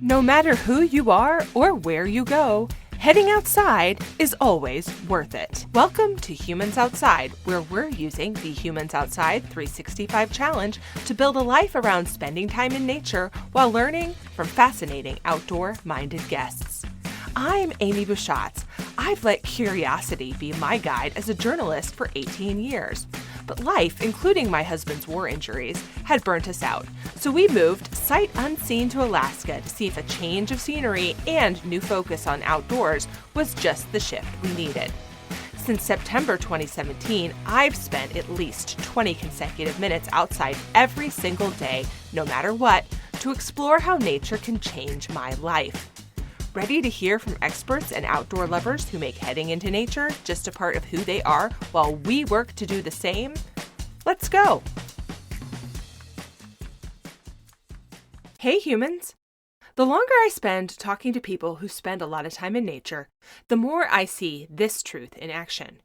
No matter who you are or where you go, heading outside is always worth it. Welcome to Humans Outside, where we're using the Humans Outside 365 Challenge to build a life around spending time in nature while learning from fascinating outdoor-minded guests. I'm Amy Bouchatz. I've let curiosity be my guide as a journalist for 18 years. But life, including my husband's war injuries, had burnt us out. So we moved sight unseen to Alaska to see if a change of scenery and new focus on outdoors was just the shift we needed. Since September 2017, I've spent at least 20 consecutive minutes outside every single day, no matter what, to explore how nature can change my life. Ready to hear from experts and outdoor lovers who make heading into nature just a part of who they are while we work to do the same? Let's go! Hey humans! The longer I spend talking to people who spend a lot of time in nature, the more I see this truth in action.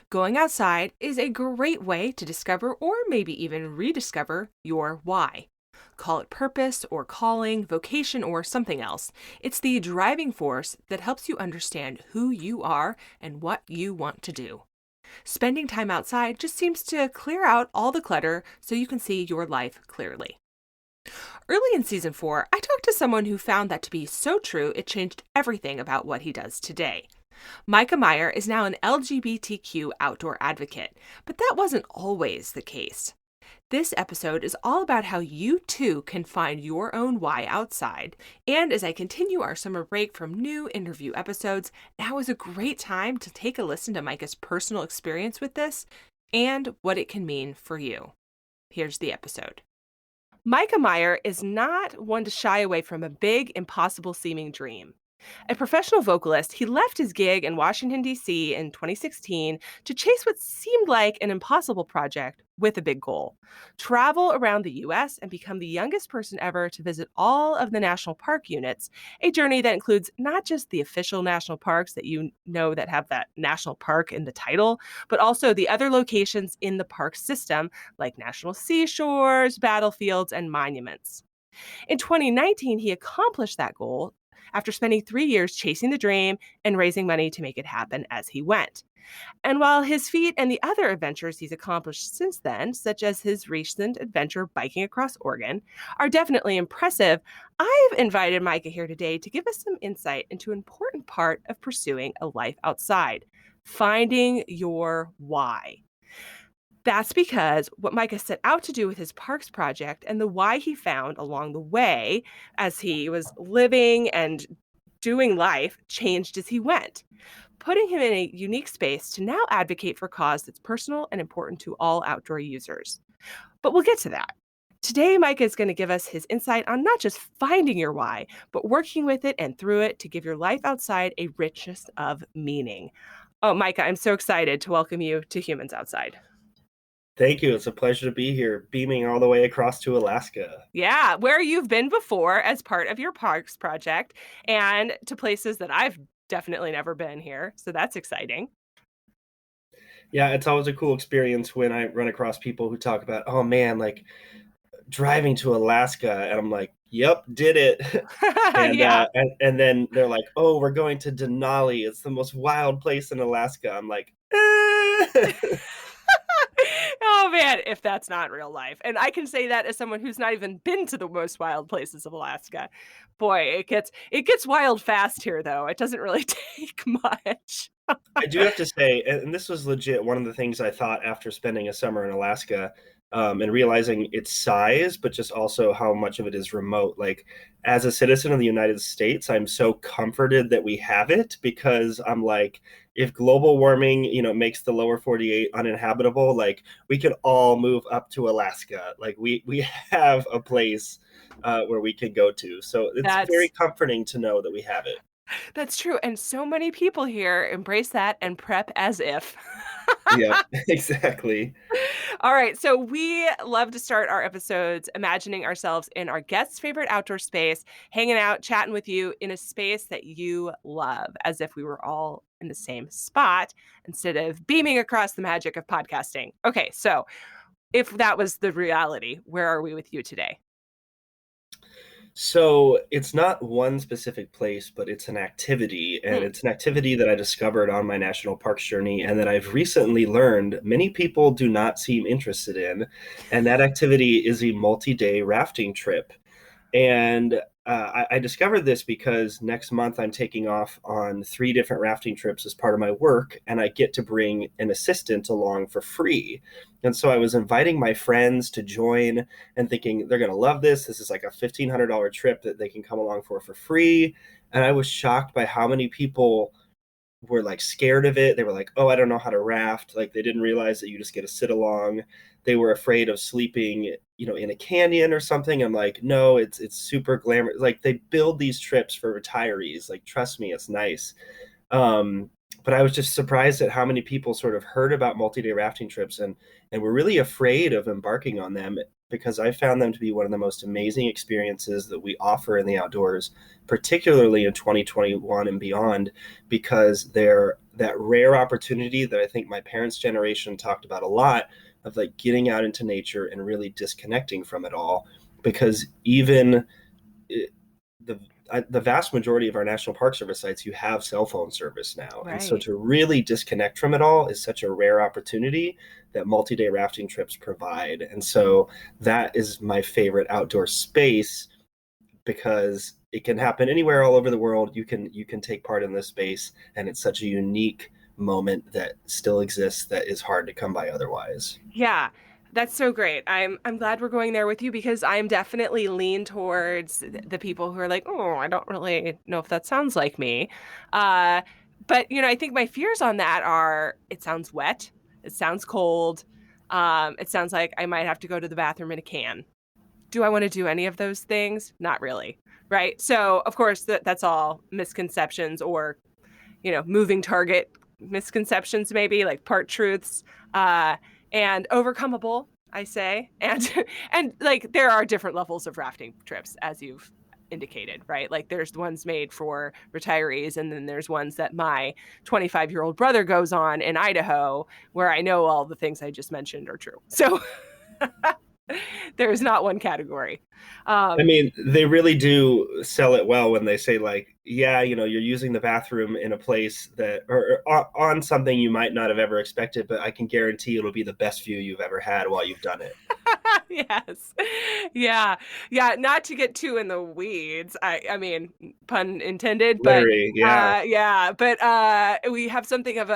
Going outside is a great way to discover or maybe even rediscover your why. Call it purpose or calling, vocation, or something else. It's the driving force that helps you understand who you are and what you want to do. Spending time outside just seems to clear out all the clutter so you can see your life clearly. Early in season 4, I talked to someone who found that to be so true it changed everything about what he does today. Mikah Meyer is now an LGBTQ outdoor advocate, but that wasn't always the case. This episode is all about how you too can find your own why outside. And as I continue our summer break from new interview episodes, now is a great time to take a listen to Mikah's personal experience with this and what it can mean for you. Here's the episode. Mikah Meyer is not one to shy away from a big, impossible-seeming dream. A professional vocalist, he left his gig in Washington, D.C. in 2016 to chase what seemed like an impossible project with a big goal: travel around the U.S. and become the youngest person ever to visit all of the national park units, a journey that includes not just the official national parks that you know that have that national park in the title, but also the other locations in the park system like national seashores, battlefields, and monuments. In 2019, he accomplished that goal after spending 3 years chasing the dream and raising money to make it happen as he went. And while his feat and the other adventures he's accomplished since then, such as his recent adventure biking across Oregon, are definitely impressive, I've invited Mikah here today to give us some insight into an important part of pursuing a life outside: finding your why. That's because what Mikah set out to do with his parks project and the why he found along the way as he was living and doing life changed as he went, putting him in a unique space to now advocate for a cause that's personal and important to all outdoor users. But we'll get to that. Today, Mikah is going to give us his insight on not just finding your why, but working with it and through it to give your life outside a richness of meaning. Oh, Mikah, I'm so excited to welcome you to Humans Outside. Thank you. It's a pleasure to be here, beaming all the way across to Alaska. Yeah, where you've been before as part of your parks project, and to places that I've definitely never been here. So that's exciting. Yeah, it's always a cool experience when I run across people who talk about, oh man, like driving to Alaska. And I'm like, yep, did it. Yeah. And then they're like, oh, we're going to Denali. It's the most wild place in Alaska. I'm like, Oh man, if that's not real life. And I can say that as someone who's not even been to the most wild places of Alaska. Boy, it gets wild fast here though. It doesn't really take much. I do have to say, and this was legit one of the things I thought after spending a summer in Alaska, and realizing its size, but just also how much of it is remote. Like, as a citizen of the United States, I'm so comforted that we have it, because I'm like, if global warming, makes the lower 48 uninhabitable, like we could all move up to Alaska. Like we have a place where we can go to. So it's very comforting to know that we have it. That's true. And so many people here embrace that and prep as if. Yeah, exactly. All right. So we love to start our episodes imagining ourselves in our guest's favorite outdoor space, hanging out, chatting with you in a space that you love, as if we were all in the same spot instead of beaming across the magic of podcasting. Okay. So if that was the reality, where are we with you today? So it's not one specific place, but it's an activity. And Hmm. it's an activity that I discovered on my national parks journey and that I've recently learned many people do not seem interested in. And that activity is a multi-day rafting trip. And I discovered this because next month I'm taking off on 3 different rafting trips as part of my work, and I get to bring an assistant along for free. And so I was inviting my friends to join and thinking they're going to love this. This is like a $1,500 trip that they can come along for free. And I was shocked by how many people were like scared of it. They were like, "Oh, I don't know how to raft." Like they didn't realize that you just get to sit along. They were afraid of sleeping, in a canyon or something. I'm like, "No, it's super glamorous." Like they build these trips for retirees. Like trust me, it's nice. Um, but I was just surprised at how many people sort of heard about multi-day rafting trips and were really afraid of embarking on them because I found them to be one of the most amazing experiences that we offer in the outdoors, particularly in 2021 and beyond, because they're that rare opportunity that I think my parents' generation talked about a lot of like getting out into nature and really disconnecting from it all. Because even the the vast majority of our national park service sites, you have cell phone service now, and so Right. to really disconnect from it all is such a rare opportunity that multi-day rafting trips provide. And so that is my favorite outdoor space because it can happen anywhere all over the world. You can take part in this space, and it's such a unique moment that still exists that is hard to come by otherwise. Yeah, that's so great. I'm glad we're going there with you because I'm definitely lean towards the people who are like, oh, I don't really know if that sounds like me. Uh, but I think my fears on that are it sounds wet, it sounds cold, it sounds like I might have to go to the bathroom in a can. Do I want to do any of those things? Not really. Right. So of course that's all misconceptions or moving target misconceptions, maybe like part truths, uh, and overcomable, I say. And and like there are different levels of rafting trips, as you've indicated, right? Like there's ones made for retirees, and then there's ones that my 25-year-old brother goes on in Idaho, where I know all the things I just mentioned are true. So there is not one category. I Um, mean, they really do sell it well when they say like, yeah, you're using the bathroom in a place that or on something you might not have ever expected, but I can guarantee it'll be the best view you've ever had while you've done it. yes. Yeah. Yeah. Not to get too in the weeds. I mean, pun intended, but Literally, yeah. yeah, but we have something of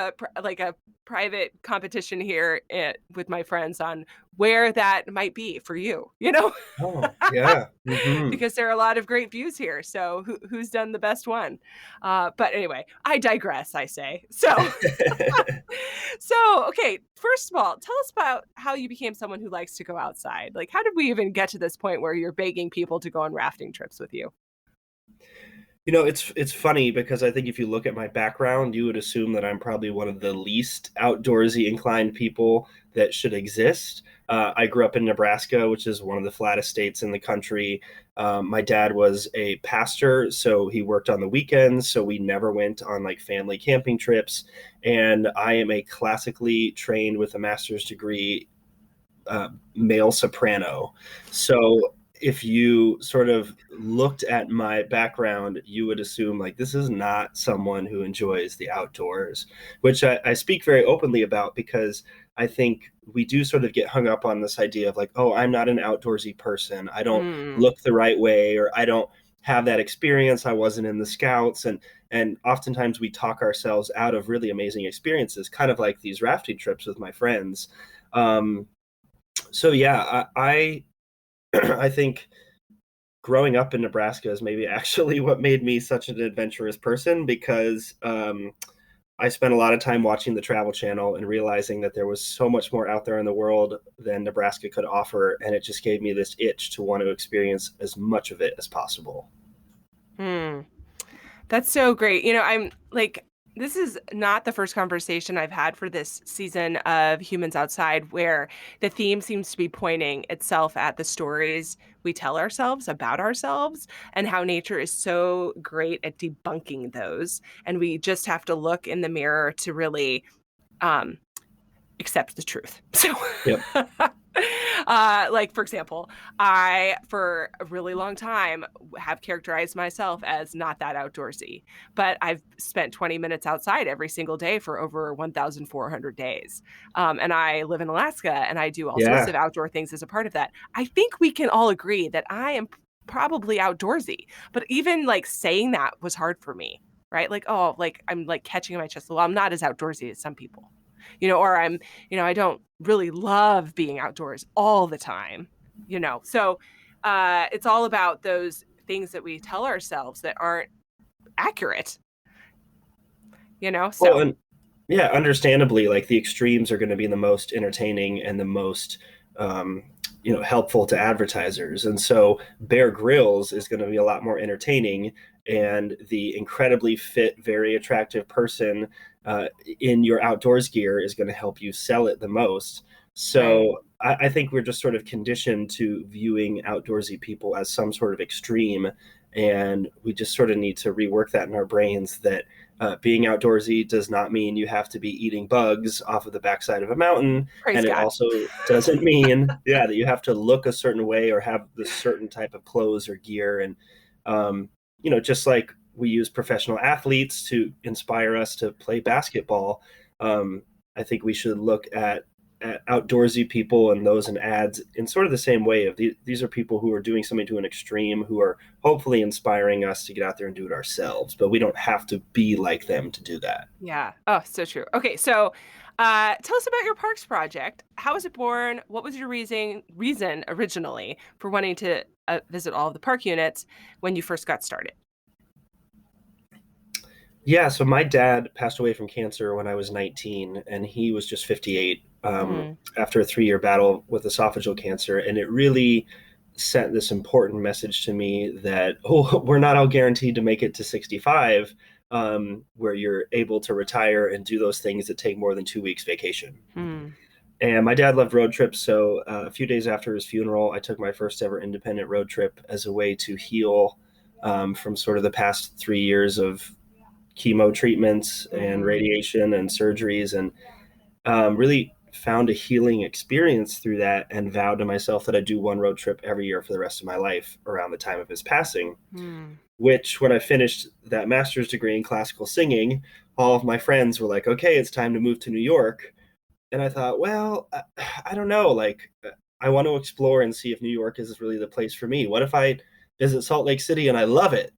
like a private competition here with my friends on where that might be for you, Oh, yeah. Hmm. because there are a lot of great views here. So who's done the best one? But anyway, I digress, I say. So so, okay, first of all, tell us about how you became someone who likes to go outside. Like, how did we even get to this point where you're begging people to go on rafting trips with you? It's funny because I think if you look at my background, you would assume that I'm probably one of the least outdoorsy inclined people that should exist. I grew up in Nebraska, which is one of the flattest states in the country. My dad was a pastor, so he worked on the weekends, so we never went on like family camping trips. And I am a classically trained with a master's degree male soprano. So if you sort of looked at my background, you would assume like this is not someone who enjoys the outdoors, which I speak very openly about because I think we do sort of get hung up on this idea of like, oh, I'm not an outdoorsy person. I don't Mm, look the right way, or I don't have that experience. I wasn't in the scouts. And oftentimes we talk ourselves out of really amazing experiences, kind of like these rafting trips with my friends. Um, so yeah, I think growing up in Nebraska is maybe actually what made me such an adventurous person because I spent a lot of time watching the Travel Channel and realizing that there was so much more out there in the world than Nebraska could offer, and it just gave me this itch to want to experience as much of it as possible. hmm. That's so great. I'm like, this is not the first conversation I've had for this season of Humans Outside where the theme seems to be pointing itself at the stories we tell ourselves about ourselves and how nature is so great at debunking those. And we just have to look in the mirror to really um, accept the truth. So, Yep. Like, for example, I, for a really long time, have characterized myself as not that outdoorsy, but I've spent 20 minutes outside every single day for over 1,400 days. And I live in Alaska and I do all sorts Yeah. of outdoor things as a part of that. I think we can all agree that I am probably outdoorsy, but even like saying that was hard for me, right? Like, oh, like I'm like catching in my chest. Well, I'm not as outdoorsy as some people, or I don't really love being outdoors all the time, So it's all about those things that we tell ourselves that aren't accurate, Well, So and yeah, understandably, like the extremes are going to be the most entertaining and the most, um, helpful to advertisers. And so Bear Grylls is going to be a lot more entertaining, and the incredibly fit, very attractive person in your outdoors gear is going to help you sell it the most. right. So I think we're just sort of conditioned to viewing outdoorsy people as some sort of extreme, and we just sort of need to rework that in our brains that being outdoorsy does not mean you have to be eating bugs off of the backside of a mountain. Praise And it God. also doesn't mean, yeah, that you have to look a certain way or have this certain type of clothes or gear. And, just like we use professional athletes to inspire us to play basketball, um, I think we should look at outdoorsy people and those in ads in sort of the same way of these are people who are doing something to an extreme, who are hopefully inspiring us to get out there and do it ourselves, but we don't have to be like them to do that. Yeah. Oh, so true. Okay, so tell us about your parks project. How was it born? What was your reason originally for wanting to visit all of the park units when you first got started? Yeah, so my dad passed away from cancer when I was 19, and he was just 58 Mm, after a 3-year battle with esophageal cancer. And it really sent this important message to me that, oh, we're not all guaranteed to make it to 65, where you're able to retire and do those things that take more than 2 weeks vacation. mm, And my dad loved road trips. So a few days after his funeral, I took my first ever independent road trip as a way to heal from sort of the past 3 years of chemo treatments and mm-hmm. radiation and surgeries, and really found a healing experience through that, and vowed to myself that I'd do one road trip every year for the rest of my life around the time of his passing. Mm. Which, when I finished that master's degree in classical singing, all of my friends were like, okay, it's time to move to New York. And I thought, well, I don't know. Like, I want to explore and see if New York is really the place for me. What if I visit Salt Lake City and I love it?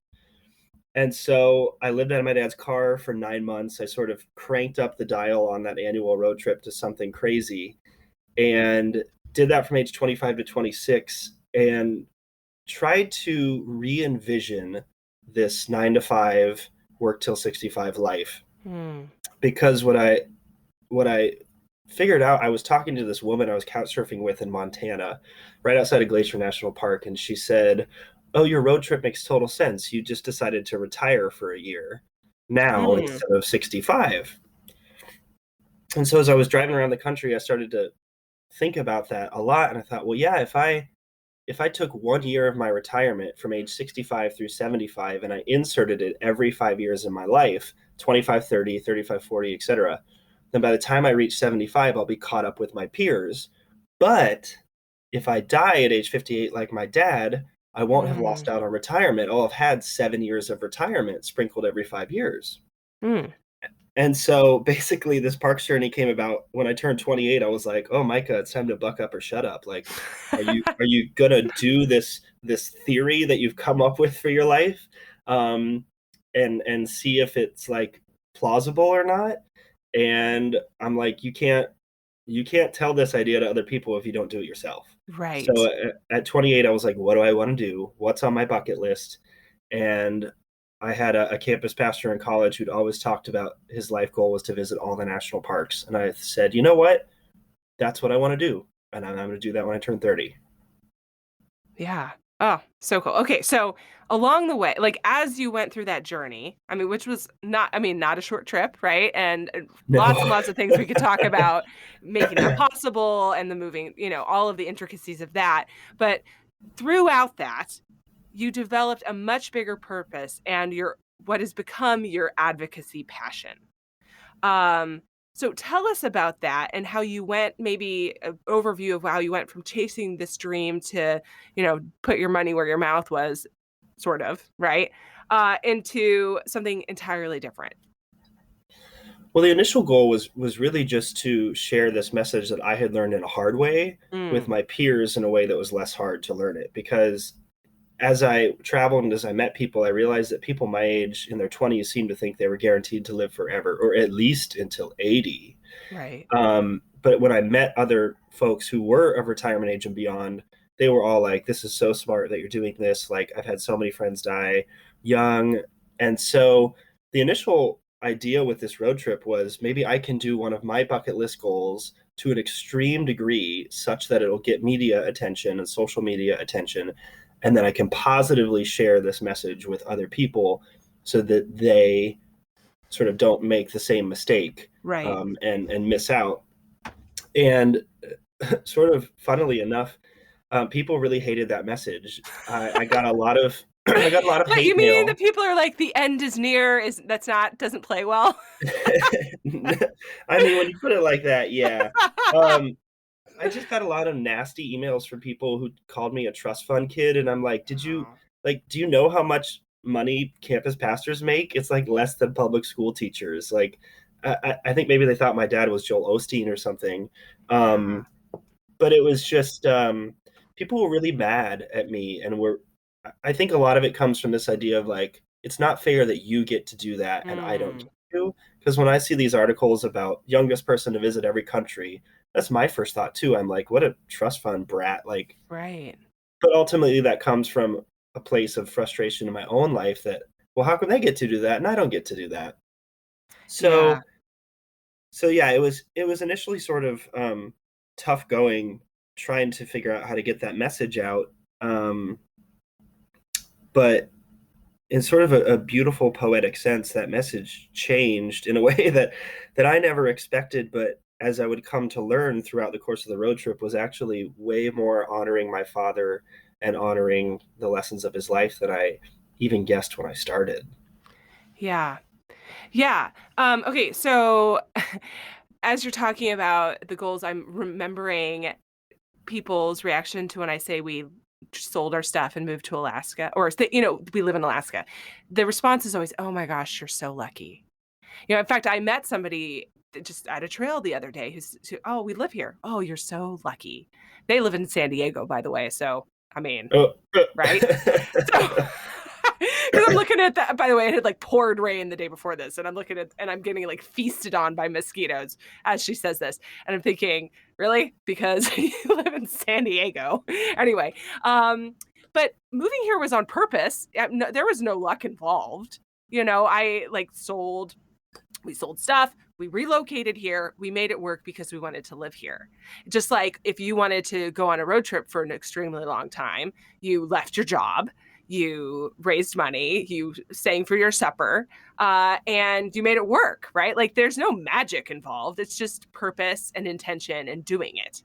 And so I lived out of my dad's car for 9 months. I sort of cranked up the dial on that annual road trip to something crazy, and did that from age 25 to 26, and tried to re envision this 9 to 5, work till 65 life. Mm. Because what I figured out, I was talking to this woman I was couch surfing with in Montana, right outside of Glacier National Park, and she said, "Oh, your road trip makes total sense. You just decided to retire for a year now Mm. instead of 65." And so as I was driving around the country, I started to think about that a lot, and I thought, well, yeah, if I took 1 year of my retirement from age 65 through 75 and I inserted it every 5 years in my life, 25, 30, 35, 40, etc., then by the time I reach 75, I'll be caught up with my peers. But if I die at age 58 like my dad, I won't have lost Mm. out on retirement. I'll have had 7 years of retirement sprinkled every 5 years. Mm. And so basically, this parks journey came about when I turned 28. I was like, "Oh, Micah, it's time to buck up or shut up. Like, are you gonna do this theory that you've come up with for your life, um, and see if it's like plausible or not?" And I'm like, "You can't tell this idea to other people if you don't do it yourself." So Right. at 28, I was like, "What do I want to do? What's on my bucket list?" And I had a campus pastor in college who'd always talked about his life goal was to visit all the national parks. And I said, you know what? That's what I want to do. And I'm going to do that when I turn 30. Yeah. Oh, so cool. Okay, so along the way, like as you went through that journey, I mean, which was not, I mean, not a short trip, right? And lots and No. lots of things we could talk about making that possible and the moving, all of the intricacies of that. But throughout that, you developed a much bigger purpose and your what has become your advocacy passion. Um, So tell us about that and how you went, maybe an overview of how you went from chasing this dream to, put your money where your mouth was, sort of, right? Into something entirely different. Well, the initial goal was really just to share this message that I had learned in a hard way with Mm, my peers in a way that was less hard to learn it. Because as I traveled and as I met people, I realized that people my age in their 20s seemed to think they were guaranteed to live forever, or at least until 80. right. But when I met other folks who were of retirement age and beyond, they were all like, "This is so smart that you're doing this." Like, I've had so many friends die young. And so the initial idea with this road trip was maybe I can do one of my bucket list goals to an extreme degree such that it'll get media attention and social media attention. And then I can positively share this message with other people so that they sort of don't make the same mistake, Right. and miss out. And sort of funnily enough, people really hated that message. I got a lot of I got a lot of What you hate mean that mail. people are like the end is near, is that's not doesn't play well? I mean, when you put it like that, yeah. Um, I just got a lot of nasty emails from people who called me a trust fund kid, and I'm like, Oh, do you know how much money campus pastors make? It's like less than public school teachers. Like, I think maybe they thought my dad was Joel Osteen or something. yeah. Um, but it was just, people were really mad at me, and I think a lot of it comes from this idea of like, it's not fair that you get to do that and I don't Mm, get to. Because when I see these articles about youngest person to visit every country, that's my first thought too. I'm like, what a trust fund brat. Like, right. but ultimately that comes from a place of frustration in my own life that, well, how come they get to do that and I don't get to do that? Yeah. So so yeah, it was initially sort of tough going, trying to figure out how to get that message out. Um, but in sort of a beautiful poetic sense, that message changed in a way that I never expected, but as I would come to learn throughout the course of the road trip, was actually way more honoring my father and honoring the lessons of his life than I even guessed when I started. Yeah. Yeah. Okay, so as you're talking about the goals, I'm remembering people's reaction to when I say we sold our stuff and moved to Alaska, or we live in Alaska. The response is always, "Oh my gosh, you're so lucky." In fact, I met somebody just at a trail the other day "Oh, we live here. Oh, you're so lucky." They live in San Diego, by the way. So, I mean, Oh. right? So, because I'm looking at that, by the way, it had like poured rain the day before this, and I'm looking at, and I'm getting like feasted on by mosquitoes as she says this. And I'm thinking, really? Because you live in San Diego. Anyway, but moving here was on purpose. There was no luck involved. I like we sold stuff, we relocated here, we made it work because we wanted to live here. Just like if you wanted to go on a road trip for an extremely long time, you left your job, you raised money, you sang for your supper, and you made it work, right? Like there's no magic involved. It's just purpose and intention and doing it.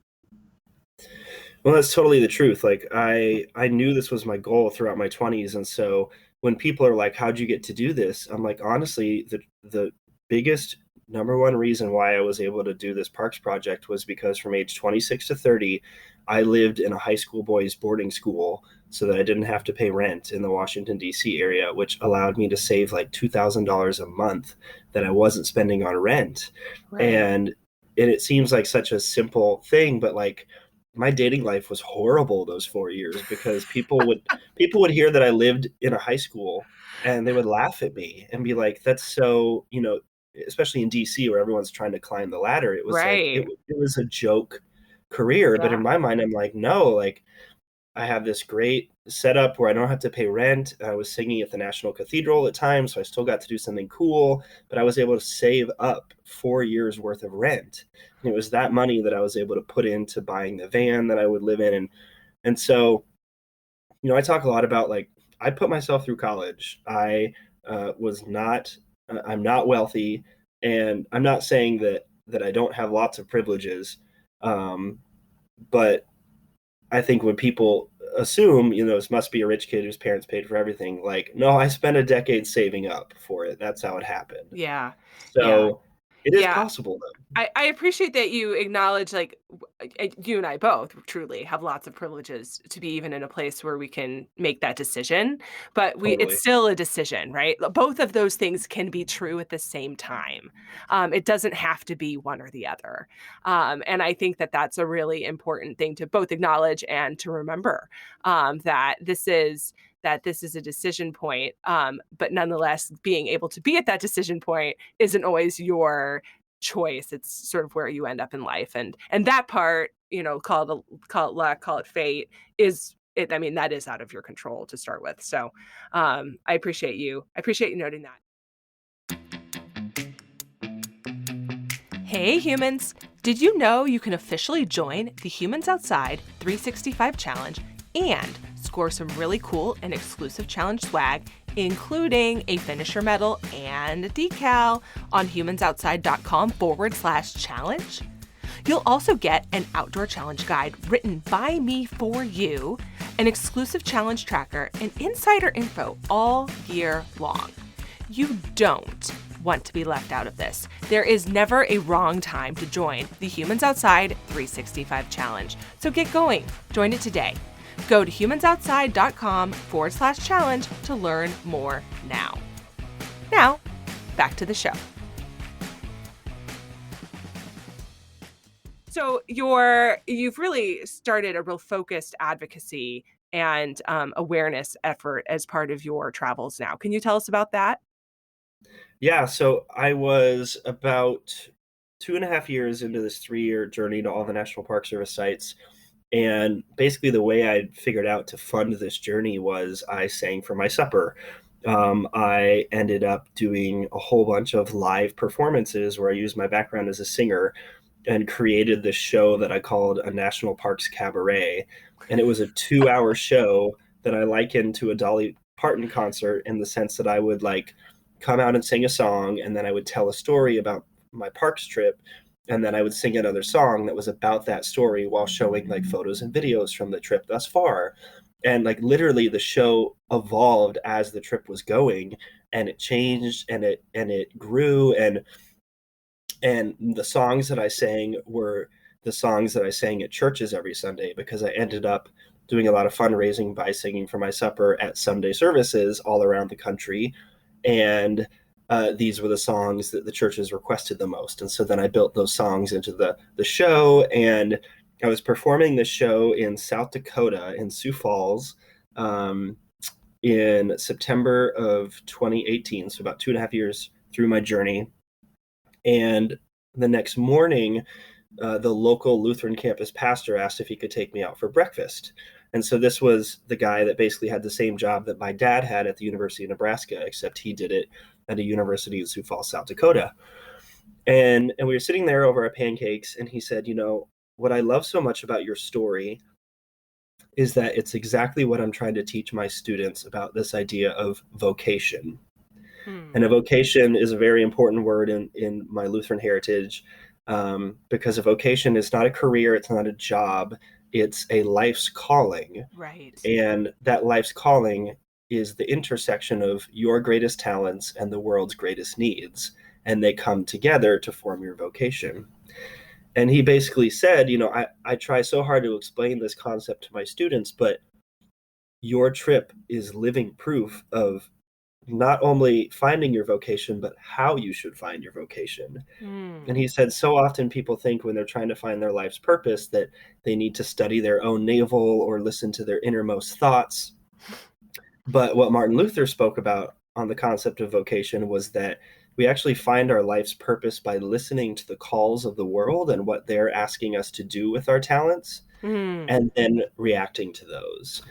Well, that's totally the truth. Like, I knew this was my goal throughout my 20s, and so when people are like, "How'd you get to do this?" I'm like, honestly, the biggest number one reason why I was able to do this parks project was because from age 26 to 30, I lived in a high school boys boarding school so that I didn't have to pay rent in the Washington D.C. area, which allowed me to save like $2,000 a month that I wasn't spending on rent. Right. And it seems like such a simple thing, but like my dating life was horrible those 4 years because people would hear that I lived in a high school and they would laugh at me and be like, "That's so," especially in DC where everyone's trying to climb the ladder. It was like Right. it was a joke career, but in Yeah. my mind, I'm like, no, like I have this great setup where I don't have to pay rent. I was singing at the National Cathedral at times, so I still got to do something cool, but I was able to save up 4 years worth of rent. And it was that money that I was able to put into buying the van that I would live in. And so, I talk a lot about like, I put myself through college. I was not, I'm not wealthy, and I'm not saying that I don't have lots of privileges. Um, but I think when people assume, this must be a rich kid whose parents paid for everything, like, no, I spent a decade saving up for it. That's how it happened. Yeah. Yeah. So It is Yeah. possible though. I appreciate that you acknowledge, like, you and I both truly have lots of privileges to be even in a place where we can make that decision, but it's Totally. still a decision, right? Both of those things can be true at the same time. It doesn't have to be one or the other. And I think that that's a really important thing to both acknowledge and to remember, that this is a decision point, but nonetheless, being able to be at that decision point isn't always your choice. It's sort of where you end up in life, and that part, call it luck, call it fate, is it. I mean, that is out of your control to start with. So, I appreciate you noting that. Hey humans, did you know you can officially join the Humans Outside 365 challenge and score some really cool and exclusive challenge swag, including a finisher medal and a decal on humansoutside.com/challenge? You'll also get an outdoor challenge guide written by me for you, an exclusive challenge tracker, and insider info all year long. You don't want to be left out of this. There is never a wrong time to join the Humans Outside 365 challenge. So get going. Join it today. Go to humansoutside.com/challenge to learn more now. Now, back to the show. So you've really started a real focused advocacy and awareness effort as part of your travels now. Can you tell us about that? Yeah, so I was about 2.5 years into this 3-year journey to all the National Park Service sites. And basically, the way I figured out to fund this journey was I sang for my supper. I ended up doing a whole bunch of live performances where I used my background as a singer and created this show that I called a National Parks Cabaret. And it was a 2-hour show that I likened to a Dolly Parton concert in the sense that I would like come out and sing a song, and then I would tell a story about my parks trip, and then I would sing another song that was about that story while showing like photos and videos from the trip thus far. And like literally the show evolved as the trip was going, and it changed and it grew, and the songs that I sang were the songs that I sang at churches every Sunday, because I ended up doing a lot of fundraising by singing for my supper at Sunday services all around the country. And these were the songs that the churches requested the most. And so then I built those songs into the show, and I was performing this show in South Dakota in Sioux Falls in September of 2018, so about 2.5 years through my journey. And the next morning, the local Lutheran campus pastor asked if he could take me out for breakfast. And so this was the guy that basically had the same job that my dad had at the University of Nebraska, except he did it at a university in Sioux Falls, South Dakota. And we were sitting there over our pancakes, and he said, what I love so much about your story is that it's exactly what I'm trying to teach my students about this idea of vocation. And a vocation is a very important word in my Lutheran heritage, because a vocation is not a career, it's not a job, it's a life's calling. Right. And that life's calling is the intersection of your greatest talents and the world's greatest needs, and they come together to form your vocation. And he basically said, I try so hard to explain this concept to my students, but your trip is living proof of not only finding your vocation, but how you should find your vocation. And he said, so often people think when they're trying to find their life's purpose that they need to study their own navel or listen to their innermost thoughts. But what Martin Luther spoke about on the concept of vocation was that we actually find our life's purpose by listening to the calls of the world and what they're asking us to do with our talents, and then reacting to those.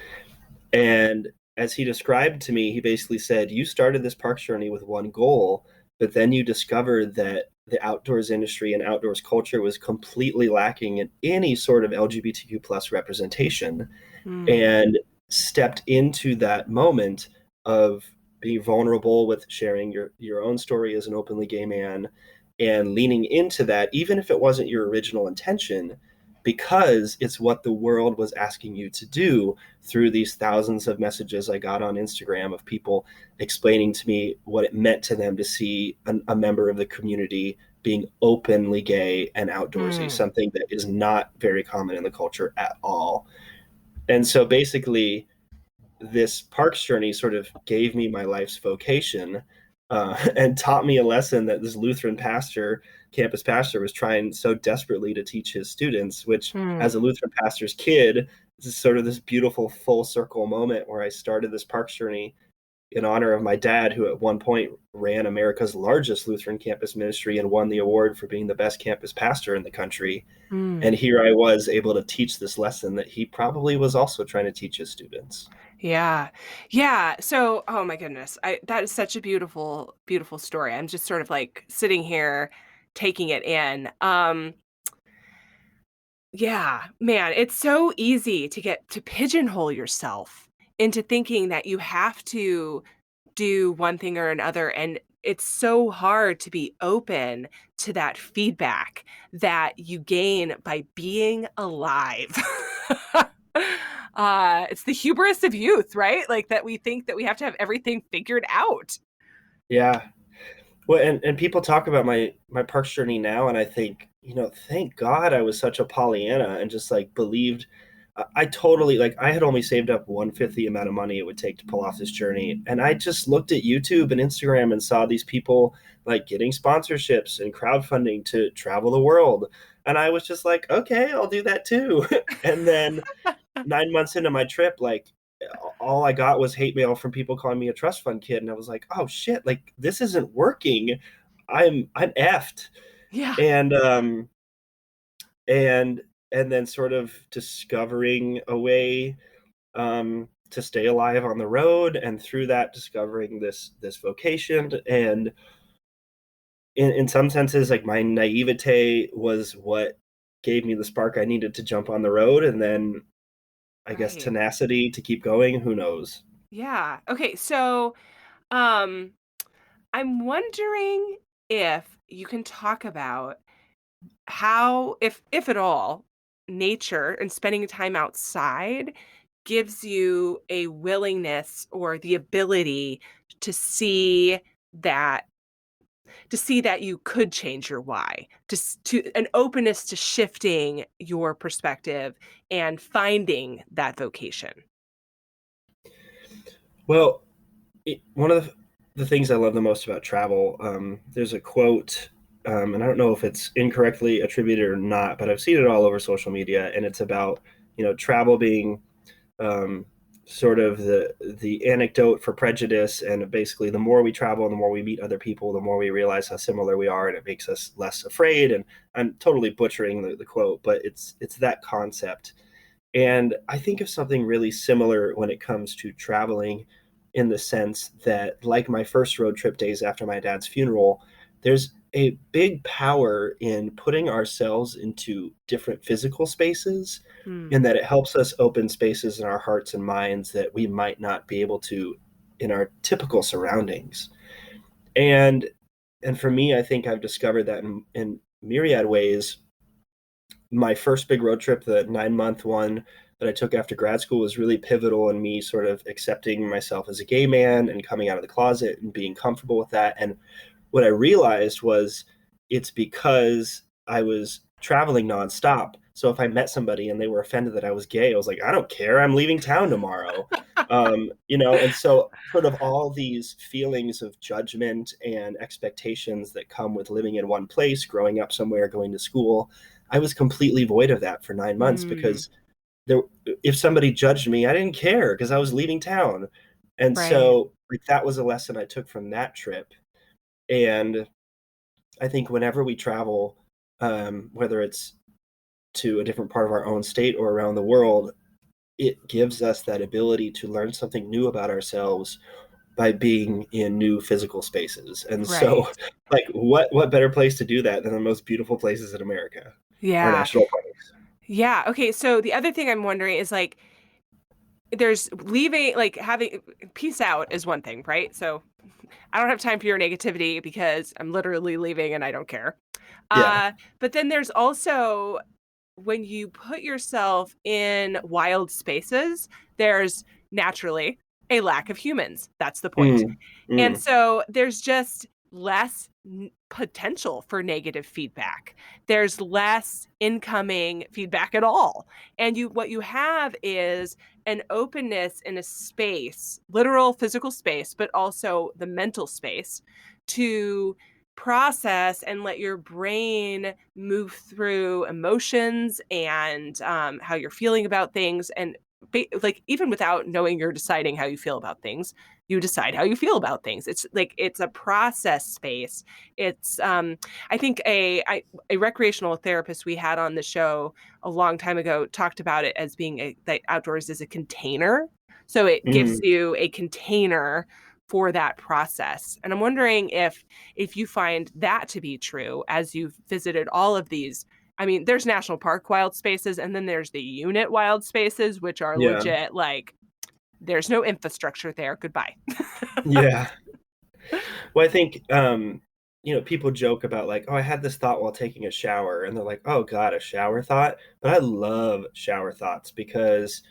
And as he described to me, he basically said, you started this parks journey with one goal, but then you discovered that the outdoors industry and outdoors culture was completely lacking in any sort of LGBTQ plus representation, and stepped into that moment of being vulnerable with sharing your own story as an openly gay man, and leaning into that, even if it wasn't your original intention, because it's what the world was asking you to do through these thousands of messages I got on Instagram of people explaining to me what it meant to them to see a member of the community being openly gay and outdoorsy, Mm. something that is not very common in the culture at all. And so basically, this parks journey sort of gave me my life's vocation, and taught me a lesson that this Lutheran pastor, campus pastor, was trying so desperately to teach his students, which, Mm. as a Lutheran pastor's kid, this is sort of this beautiful full circle moment where I started this parks journey in honor of my dad, who at one point ran America's largest Lutheran campus ministry and won the award for being the best campus pastor in the country. Mm. And here I was able to teach this lesson that he probably was also trying to teach his students. Yeah. Yeah. So, oh my goodness. That is such a beautiful, beautiful story. I'm just sort of like sitting here taking it in. Yeah, man, it's so easy to get to pigeonhole yourself into thinking that you have to do one thing or another. And it's so hard to be open to that feedback that you gain by being alive. It's the hubris of youth, right? Like that we think that we have to have everything figured out. Yeah. Well, and people talk about my parks journey now, and I think, thank God I was such a Pollyanna and just like believed. I totally, like, I had only saved up 1/5 the amount of money it would take to pull off this journey, and I just looked at YouTube and Instagram and saw these people like getting sponsorships and crowdfunding to travel the world, and I was just like, okay, I'll do that too. And then 9 months into my trip, like, all I got was hate mail from people calling me a trust fund kid, and I was like, oh shit, like this isn't working. I'm effed. Yeah. And and and then sort of discovering a way to stay alive on the road, and through that discovering this vocation. And in some senses, like, my naivete was what gave me the spark I needed to jump on the road, and then I guess Right. tenacity to keep going. Who knows? Yeah. Okay. So, um, I'm wondering if you can talk about how, if at all, nature and spending time outside gives you a willingness or the ability to see that you could change your why, to an openness to shifting your perspective and finding that vocation. Well, one of the things I love the most about travel, there's a quote, and I don't know if it's incorrectly attributed or not, but I've seen it all over social media, and it's about, travel being, um, sort of the anecdote for prejudice, and basically the more we travel and the more we meet other people, the more we realize how similar we are, and it makes us less afraid. And I'm totally butchering the quote, but it's that concept. And I think of something really similar when it comes to traveling, in the sense that, like my first road trip days after my dad's funeral, there's a big power in putting ourselves into different physical spaces, Hmm. in that it helps us open spaces in our hearts and minds that we might not be able to in our typical surroundings. And for me, I think I've discovered that in myriad ways. My first big road trip, the 9-month one that I took after grad school, was really pivotal in me sort of accepting myself as a gay man and coming out of the closet and being comfortable with that. And what I realized was, it's because I was traveling nonstop. So if I met somebody and they were offended that I was gay, I was like, I don't care. I'm leaving town tomorrow. And so sort of all these feelings of judgment and expectations that come with living in one place, growing up somewhere, going to school, I was completely void of that for 9 months, Hmm. because there, if somebody judged me, I didn't care because I was leaving town. And Right. so, like, that was a lesson I took from that trip. And I think whenever we travel, whether it's to a different part of our own state or around the world, it gives us that ability to learn something new about ourselves by being in new physical spaces. And so, Right. like, what better place to do that than the most beautiful places in America, our Yeah. national parks? Yeah. Okay. So the other thing I'm wondering is like, there's leaving, like having peace out is one thing, right? So I don't have time for your negativity because I'm literally leaving and I don't care. Yeah. But then there's also when you put yourself in wild spaces, there's naturally a lack of humans. That's the point. Mm, And mm. so there's just less potential for negative feedback. There's less incoming feedback at all. And what you have is an openness in a space, literal physical space, but also the mental space to process and let your brain move through emotions and how you're feeling about things. And like, even without knowing you're deciding how you feel about things, you decide how you feel about things. It's like, it's a process space. It's I think a recreational therapist we had on the show a long time ago talked about it as being that outdoors is a container. So it gives Mm, you a container for that process. And I'm wondering if you find that to be true as you've visited all of these. I mean, there's national park wild spaces, and then there's the unit wild spaces, which are yeah. legit like, there's no infrastructure there. Goodbye. Yeah. Well, I think, people joke about like, oh, I had this thought while taking a shower, and they're like, oh God, a shower thought. But I love shower thoughts because,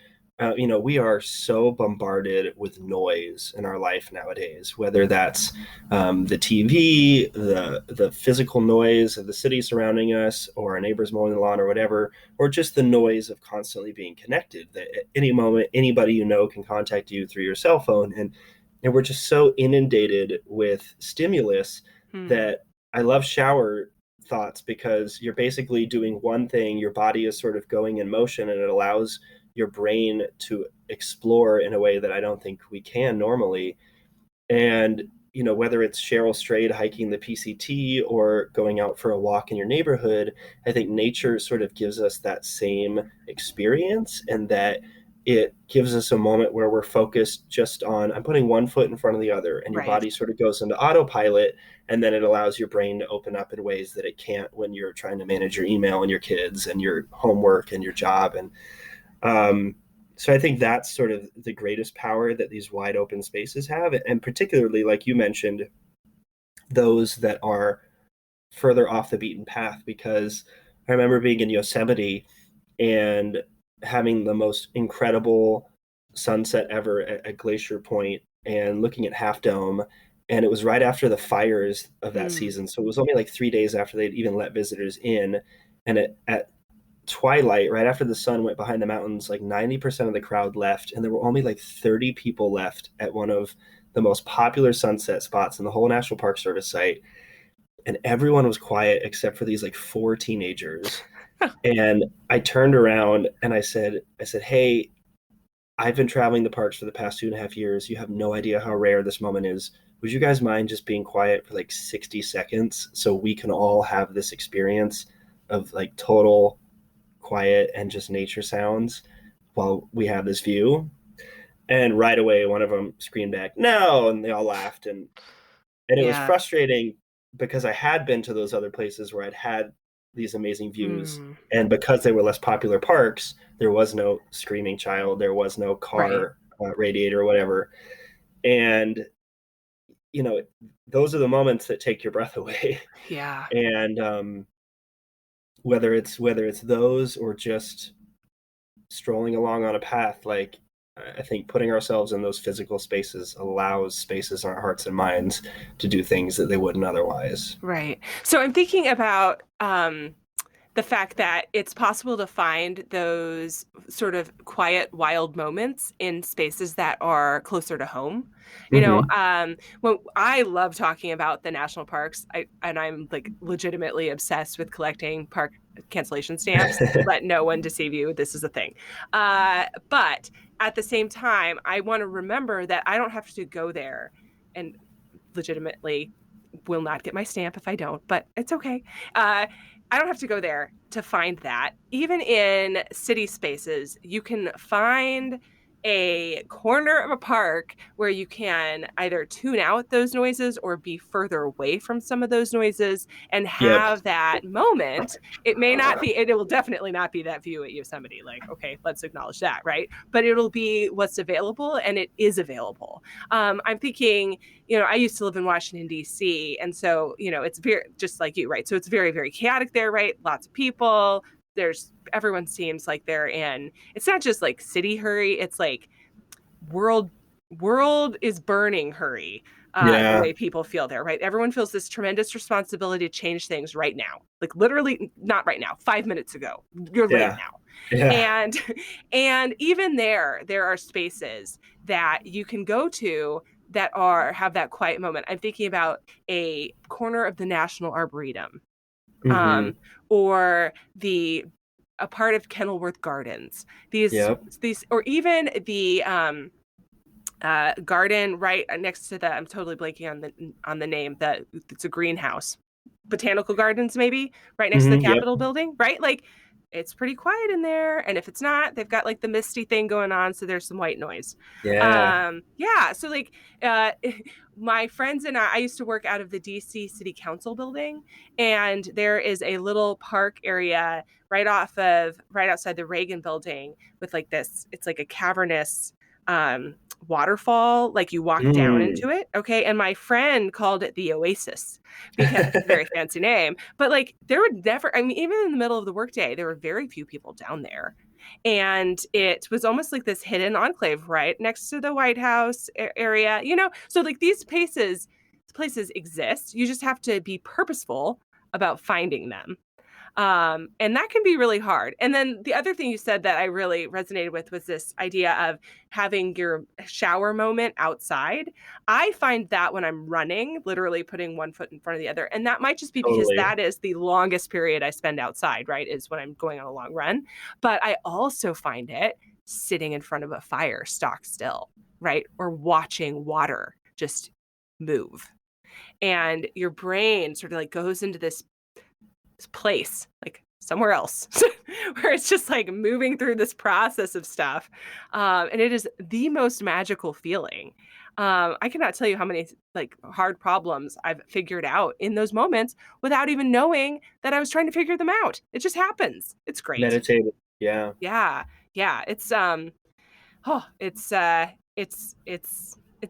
we are so bombarded with noise in our life nowadays, whether that's the TV, the physical noise of the city surrounding us, or our neighbors mowing the lawn, or whatever, or just the noise of constantly being connected. That at any moment, anybody can contact you through your cell phone, and we're just so inundated with stimulus Hmm. that I love shower thoughts because you're basically doing one thing, your body is sort of going in motion, and it allows your brain to explore in a way that I don't think we can normally. And whether it's Cheryl Strayed hiking the PCT or going out for a walk in your neighborhood, I think nature sort of gives us that same experience, and that it gives us a moment where we're focused just on, I'm putting one foot in front of the other, and your Right. body sort of goes into autopilot, and then it allows your brain to open up in ways that it can't when you're trying to manage your email and your kids and your homework and your job. And um, so I think that's sort of the greatest power that these wide open spaces have, and particularly, like you mentioned, those that are further off the beaten path. Because I remember being in Yosemite and having the most incredible sunset ever at Glacier Point and looking at Half Dome. And it was right after the fires of that Hmm. season. So it was only like 3 days after they'd even let visitors in. And at twilight, right after the sun went behind the mountains, like 90% of the crowd left, and there were only like 30 people left at one of the most popular sunset spots in the whole National Park Service site. And everyone was quiet except for these like four teenagers. And I turned around and I said, hey, I've been traveling the parks for the past 2.5 years. You have no idea how rare this moment is. Would you guys mind just being quiet for like 60 seconds so we can all have this experience of like total quiet and just nature sounds while we have this view? And right away, one of them screamed back, "No!" And they all laughed, and it was Yeah. frustrating because I had been to those other places where I'd had these amazing views, Hmm. and because they were less popular parks, there was no screaming child, there was no Right. car radiator or whatever, and you know, those are the moments that take your breath away. Yeah. And whether it's those or just strolling along on a path, like, I think putting ourselves in those physical spaces allows spaces in our hearts and minds to do things that they wouldn't otherwise. Right. So I'm thinking about the fact that it's possible to find those sort of quiet, wild moments in spaces that are closer to home. Hmm. When I love talking about the national parks, and I'm like legitimately obsessed with collecting park cancellation stamps. Let no one deceive you. This is a thing. But at the same time, I want to remember that I don't have to go there and legitimately will not get my stamp if I don't, but it's okay. I don't have to go there to find that. Even in city spaces, you can find a corner of a park where you can either tune out those noises or be further away from some of those noises and Yep. have that moment. It may not be, it will definitely not be that view at Yosemite. Like, okay, let's acknowledge that, right? But it'll be what's available, and it is available. I'm thinking, I used to live in Washington, D.C. And so, it's very, just like you, right? So it's very, very chaotic there, right? Lots of people. Everyone seems like they're in, it's not just like city hurry, it's like world world is burning hurry, the Yeah. way people feel there, right? Everyone feels this tremendous responsibility to change things right now, like literally not right now, 5 minutes ago. You're late Yeah. now. Yeah. And and even there are spaces that you can go to that are have that quiet moment. I'm thinking about a corner of the National Arboretum, Hmm. um, or the a part of Kenilworth Gardens. Yep. These or even the garden right next to the, I'm totally blanking on the name, that it's a greenhouse, botanical gardens maybe, right next to the Hmm. Yep. Capitol building, right? Like it's pretty quiet in there, and if it's not, they've got like the misty thing going on, so there's some white noise. Yeah. Yeah, so like uh my friends and I used to work out of the DC City Council building, and there is a little park area right outside the Reagan building with like this, it's like a cavernous um waterfall, like you walk down Mm. into it. Okay. And my friend called it the Oasis because it's a very fancy name. But like there would never, I mean, even in the middle of the workday, there were very few people down there. And it was almost like this hidden enclave right next to the White House area, you know? So like places exist. You just have to be purposeful about finding them. And that can be really hard. And then the other thing you said that I really resonated with was this idea of having your shower moment outside. I find that when I'm running, literally putting one foot in front of the other. And that might just be because Totally. that is the longest period I spend outside, right? Is when I'm going on a long run. But I also find it sitting in front of a fire, stock still, right? Or watching water just move. And your brain sort of like goes into this place, like somewhere else, where it's just like moving through this process of stuff. And it is the most magical feeling. I cannot tell you how many like hard problems I've figured out in those moments without even knowing that I was trying to figure them out. It just happens. It's great. Meditative. Yeah. Yeah. Yeah. Oh, it's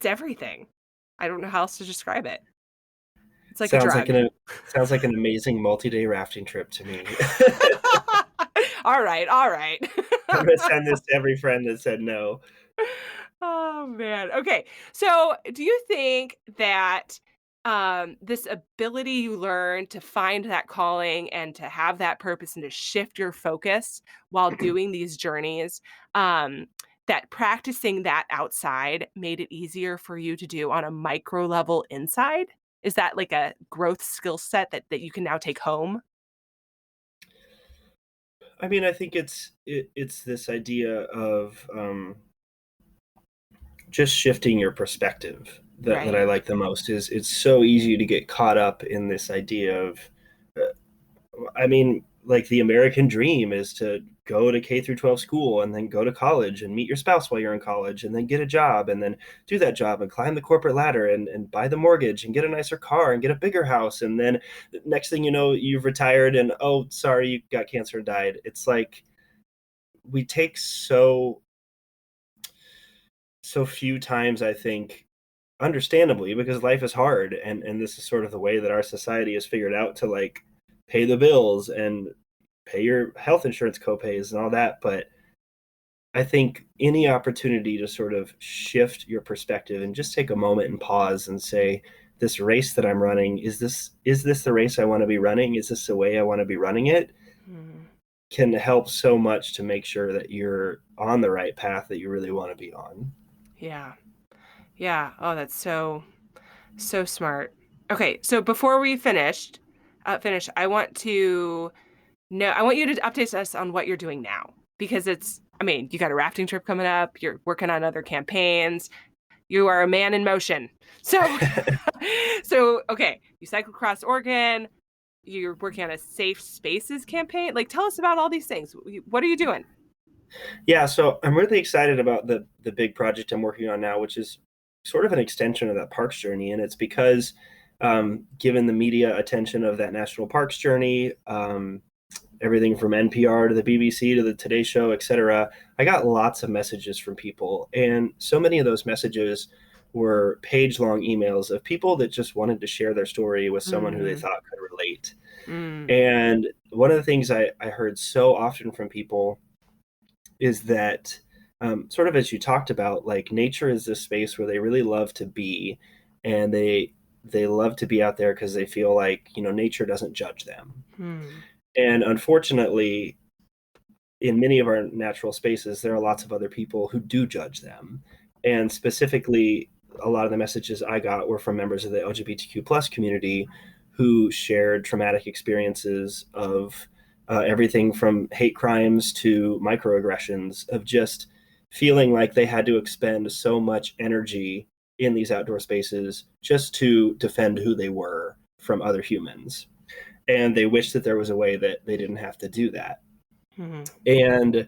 everything. I don't know how else to describe it. It's like a Sounds like drug. an sounds like an amazing multi-day rafting trip to me. All right, all right. I'm gonna send this to every friend that said no. Oh man. Okay. So, do you think that this ability you learn to find that calling and to have that purpose and to shift your focus while doing these journeys, um, that practicing that outside made it easier for you to do on a micro level inside? Is that like a growth skill set that you can now take home? I mean, I think it's this idea of just shifting your perspective that I Right. like the most. Is it's so easy to get caught up in this idea of I mean, like the American dream is to go to K through 12 school and then go to college and meet your spouse while you're in college and then get a job and then do that job and climb the corporate ladder and buy the mortgage and get a nicer car and get a bigger house. And then next thing you know, you've retired and oh, sorry, you got cancer and died. It's like we take so few times, I think, understandably, because life is hard and this is sort of the way that our society has figured out to like pay the bills and pay your health insurance copays and all that. But I think any opportunity to sort of shift your perspective and just take a moment and pause and say, this race that I'm running, is this the race I want to be running? Is this the way I want to be running it? Hmm. Can help so much to make sure that you're on the right path that you really want to be on. Yeah. Yeah. Oh, that's so smart. Okay, so before we finish, I want you to update us on what you're doing now because I mean, you got a rafting trip coming up, you're working on other campaigns, you are a man in motion. So, so okay, you cycle across Oregon, you're working on a safe spaces campaign. Like, tell us about all these things. What are you doing? Yeah, so I'm really excited about the big project I'm working on now, which is sort of an extension of that parks journey, and it's because given the media attention of that national parks journey, everything from NPR to the BBC to the Today Show, etc., I got lots of messages from people, and so many of those messages were page-long emails of people that just wanted to share their story with someone who they Mm, thought could relate. mm, And one of the things I heard so often from people is that sort of as you talked about, like nature is this space where they really love to be, and they love to be out there because they feel like, nature doesn't judge them. Hmm. And unfortunately, in many of our natural spaces, there are lots of other people who do judge them. And specifically, a lot of the messages I got were from members of the LGBTQ plus community who shared traumatic experiences of everything from hate crimes to microaggressions, of just feeling like they had to expend so much energy in these outdoor spaces just to defend who they were from other humans. And they wish that there was a way that they didn't have to do that. Hmm. And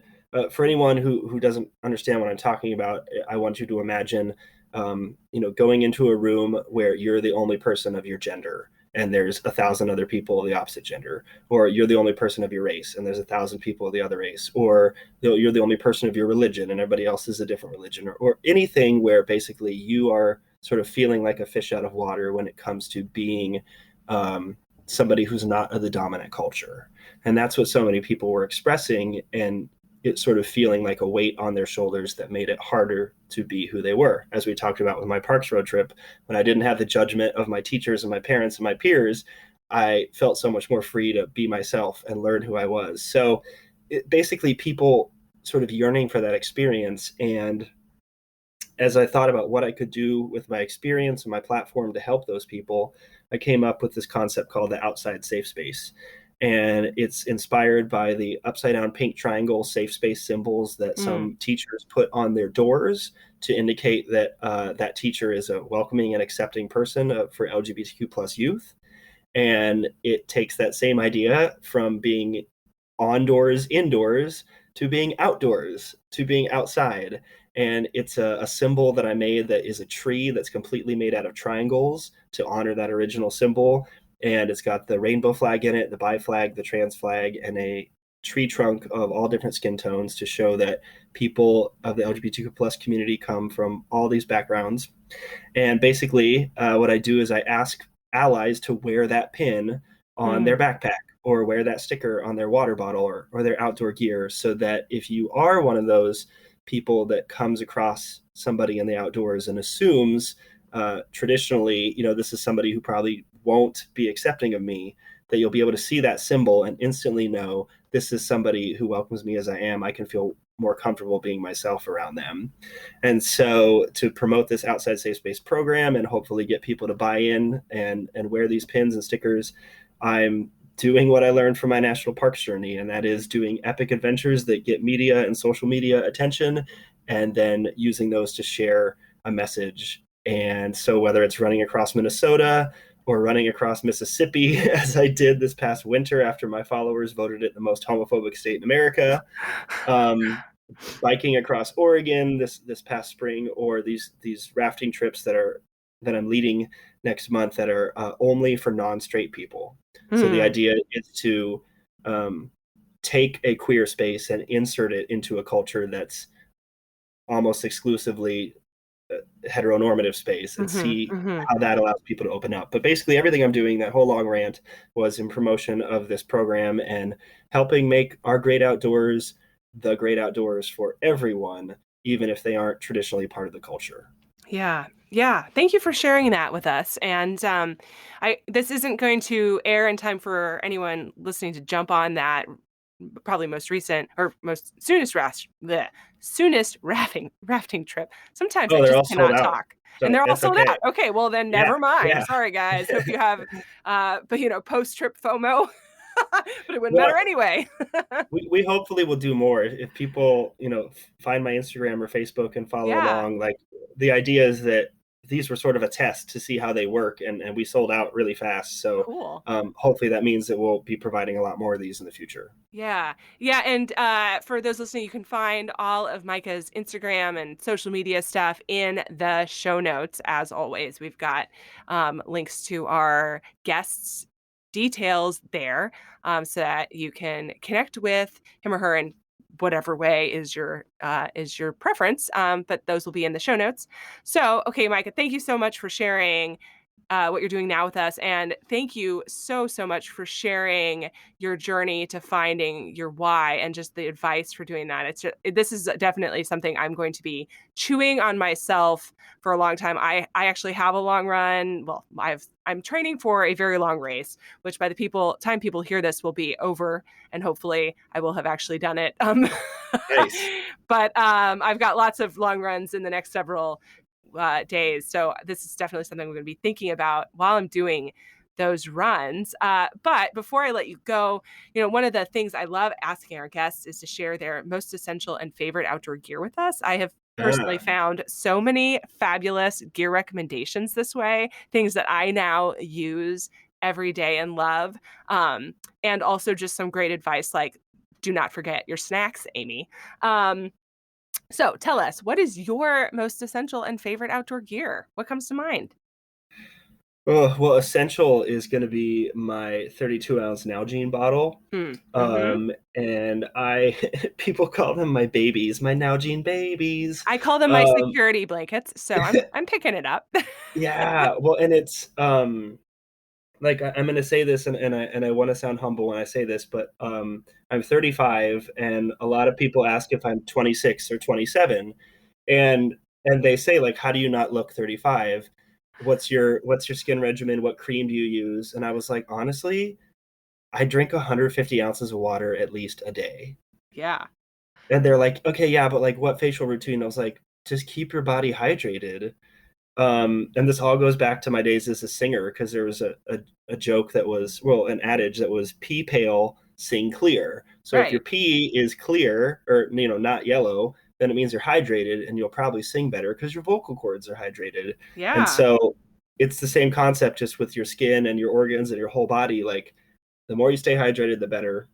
for anyone who doesn't understand what I'm talking about, I want you to imagine, going into a room where you're the only person of your gender, and there's 1,000 other people of the opposite gender, or you're the only person of your race, and there's 1,000 people of the other race, or you're the only person of your religion, and everybody else is a different religion, or anything where basically you are sort of feeling like a fish out of water when it comes to being somebody who's not of the dominant culture. And that's what so many people were expressing, and it sort of feeling like a weight on their shoulders that made it harder to be who they were. As we talked about with my Parks road trip, when I didn't have the judgment of my teachers and my parents and my peers, I felt so much more free to be myself and learn who I was. So basically, people sort of yearning for that experience. And as I thought about what I could do with my experience and my platform to help those people, I came up with this concept called the outside safe space. And it's inspired by the upside down pink triangle safe space symbols that Hmm. some teachers put on their doors to indicate that that teacher is a welcoming and accepting person for LGBTQ plus youth. And it takes that same idea from being on doors, indoors, to being outdoors, to being outside. And it's a symbol that I made that is a tree that's completely made out of triangles to honor that original symbol. And it's got the rainbow flag in it, the bi flag, the trans flag, and a tree trunk of all different skin tones to show that people of the LGBTQ plus community come from all these backgrounds. And basically, what I do is I ask allies to wear that pin on Hmm. their backpack or wear that sticker on their water bottle or their outdoor gear, so that if you are one of those people that comes across somebody in the outdoors and assumes traditionally, this is somebody who probably won't be accepting of me, that you'll be able to see that symbol and instantly know this is somebody who welcomes me as I am. I can feel more comfortable being myself around them. And so to promote this outside safe space program and hopefully get people to buy in and wear these pins and stickers, I'm doing what I learned from my national parks journey, and that is doing epic adventures that get media and social media attention, and then using those to share a message. And so whether it's running across Minnesota or running across Mississippi, as I did this past winter after my followers voted it the most homophobic state in America, um, biking across Oregon this past spring, or these rafting trips that I'm leading next month that are only for non-straight people. So the Hmm. idea is to um, take a queer space and insert it into a culture that's almost exclusively heteronormative space, and Hmm. see Hmm. how that allows people to open up. But basically, everything I'm doing, that whole long rant, was in promotion of this program and helping make our great outdoors the great outdoors for everyone, even if they aren't traditionally part of the culture. Yeah. Yeah. Thank you for sharing that with us. And I this isn't going to air in time for anyone listening to jump on that probably most recent or most soonest rafting trip. Sometimes I Oh, they're just all sold cannot out. talk. And So they're all it's sold okay. out. Okay, well then Yeah, never mind. yeah. Sorry guys. Hope you have but post trip FOMO. But it wouldn't matter Well, anyway. we hopefully will do more if people find my Instagram or Facebook and follow Yeah. along. Like, the idea is that these were sort of a test to see how they work, and we sold out really fast. So Cool. hopefully that means that we'll be providing a lot more of these in the future. Yeah. Yeah. And for those listening, you can find all of Micah's Instagram and social media stuff in the show notes. As always, we've got links to our guests' details there so that you can connect with him or her in whatever way is your preference. But those will be in the show notes. So, okay, Micah, thank you so much for sharing what you're doing now with us. And thank you so, so much for sharing your journey to finding your why and just the advice for doing that. This is definitely something I'm going to be chewing on myself for a long time. I actually have a long run. Well, I'm training for a very long race, which by the time people hear this will be over, and hopefully I will have actually done it. Nice. But I've got lots of long runs in the next several days. So this is definitely something I'm going to be thinking about while I'm doing those runs. But before I let you go, one of the things I love asking our guests is to share their most essential and favorite outdoor gear with us. I have personally Ah, found so many fabulous gear recommendations this way, things that I now use every day and love. And also just some great advice like, do not forget your snacks, Amy. So tell us, what is your most essential and favorite outdoor gear? What comes to mind? oh, well, essential is going to be my 32-ounce Nalgene bottle. Mm-hmm. And I, people call them my babies, my Nalgene babies. I call them my Um, security blankets, so I'm picking it up. yeah, well, and it's, like I'm going to say this, and I want to sound humble when I say this, but I'm 35, and a lot of people ask if I'm 26 or 27, and and they say like, how do you not look 35? What's your skin regimen? What cream do you use? And I was like, honestly, I drink 150 ounces of water at least a day. Yeah. And they're like, okay, yeah, but like what facial routine? I was like, just keep your body hydrated. And this all goes back to my days as a singer because there was a joke that was, well, an adage that was pee pale, sing clear. So if your Right. pee is clear or not yellow, then it means you're hydrated and you'll probably sing better because your vocal cords are hydrated. And Yeah. so it's the same concept just with your skin and your organs and your whole body. Like the more you stay hydrated, the better.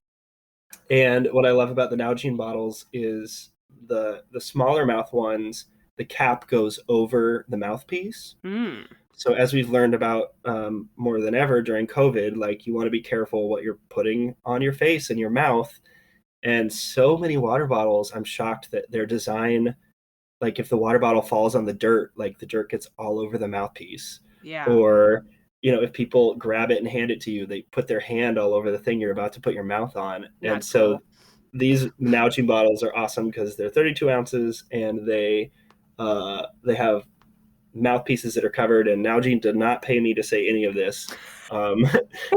And what I love about the Nalgene bottles is the smaller mouth ones, the cap goes over the mouthpiece. Mm. So as we've learned about more than ever during COVID, like you want to be careful what you're putting on your face and your mouth. And so many water bottles, I'm shocked that their design, like if the water bottle falls on the dirt, like the dirt gets all over the mouthpiece. Yeah. Or, if people grab it and hand it to you, they put their hand all over the thing you're about to put your mouth on. And Not so cool. these Nalgene bottles are awesome because they're 32 ounces and they have mouthpieces that are covered. And Nalgene did not pay me to say any of this. Um,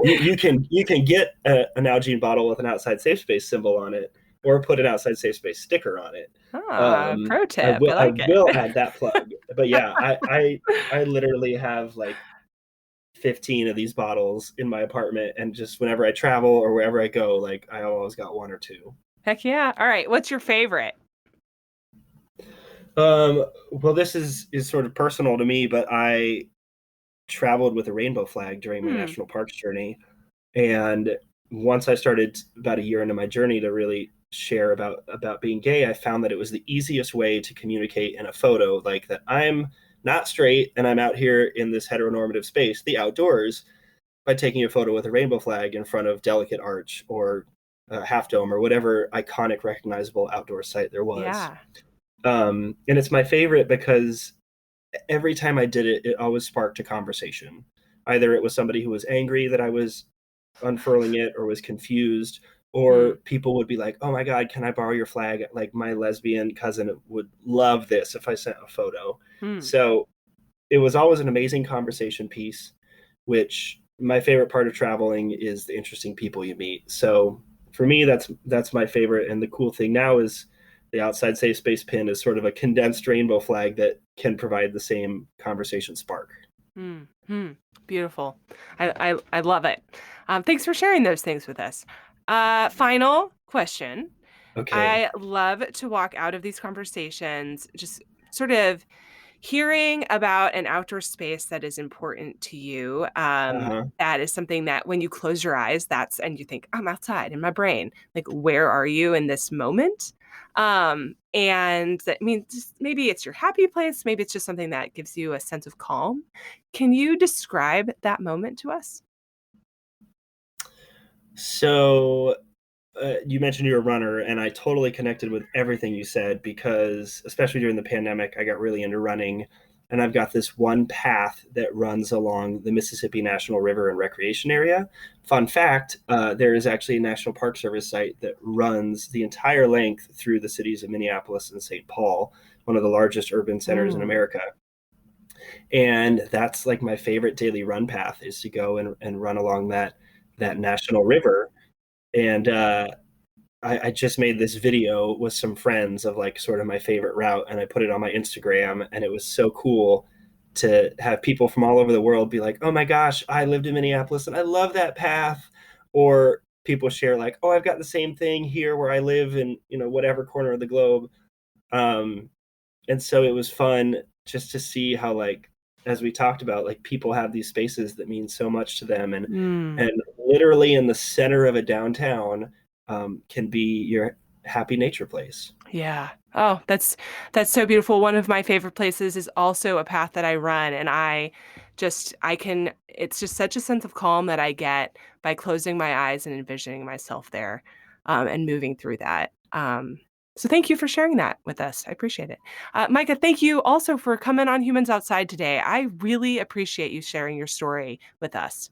you can get a Nalgene bottle with an outside safe space symbol on it, or put an outside safe space sticker on it. Pro I tip. will I I like will it. add that plug. But yeah, I literally have like 15 of these bottles in my apartment, and just whenever I travel or wherever I go, like I always got one or two. Heck yeah. All right. What's your favorite? Well, this is sort of personal to me, but I traveled with a rainbow flag during my Hmm. national parks journey. And once I started about a year into my journey to really share about being gay, I found that it was the easiest way to communicate in a photo, like that I'm not straight and I'm out here in this heteronormative space, the outdoors, by taking a photo with a rainbow flag in front of Delicate Arch or Half Dome or whatever iconic, recognizable outdoor site there was. Yeah. And it's my favorite because every time I did it, it always sparked a conversation. Either it was somebody who was angry that I was unfurling it or was confused, or Hmm. people would be like, oh my God, can I borrow your flag? Like my lesbian cousin would love this if I sent a photo. Hmm. So it was always an amazing conversation piece, which my favorite part of traveling is the interesting people you meet. So for me, that's my favorite. And the cool thing now is the outside safe space pin is sort of a condensed rainbow flag that can provide the same conversation spark. Hmm. Hmm. Beautiful. I love it. Thanks for sharing those things with us. Final question. Okay. I love to walk out of these conversations just sort of hearing about an outdoor space that is important to you. Uh-huh. That is something that when you close your eyes, and you think, I'm outside in my brain. Like, where are you in this moment? And that means maybe it's your happy place, maybe it's just something that gives you a sense of calm. Can you describe that moment to us? So you mentioned you're a runner, and I totally connected with everything you said because, especially during the pandemic, I got really into running. and I've got this one path that runs along the Mississippi National River and Recreation Area. Fun fact, there is actually a National Park Service site that runs the entire length through the cities of Minneapolis and St. Paul, one of the largest urban centers in America. And that's like my favorite daily run path, is to go and run along that national river. And I just made this video with some friends of like sort of my favorite route, and I put it on my Instagram, and it was so cool to have people from all over the world be like, oh my gosh, I lived in Minneapolis and I love that path. Or people share like, oh, I've got the same thing here where I live in, whatever corner of the globe. And so it was fun just to see how, like, as we talked about, like, people have these spaces that mean so much to them, and literally in the center of a downtown can be your happy nature place. Yeah. Oh, that's so beautiful. One of my favorite places is also a path that I run, and it's just such a sense of calm that I get by closing my eyes and envisioning myself there, and moving through that. So thank you for sharing that with us. I appreciate it. Mikah, thank you also for coming on Humans Outside today. I really appreciate you sharing your story with us.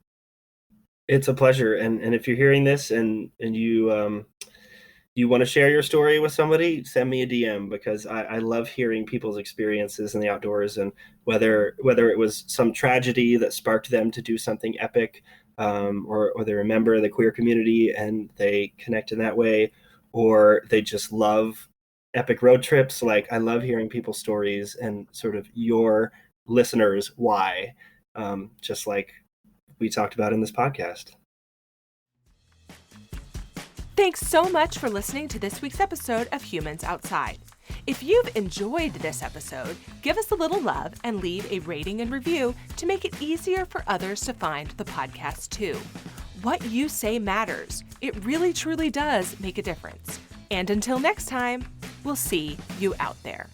It's a pleasure. And if you're hearing this and you want to share your story with somebody, send me a DM, because I love hearing people's experiences in the outdoors, and whether it was some tragedy that sparked them to do something epic, or they're a member of the queer community and they connect in that way, or they just love epic road trips. Like, I love hearing people's stories and sort of your listeners why, just like we talked about in this podcast. Thanks so much for listening to this week's episode of Humans Outside. If you've enjoyed this episode, give us a little love and leave a rating and review to make it easier for others to find the podcast too. What you say matters. It really truly does make a difference. And until next time, we'll see you out there.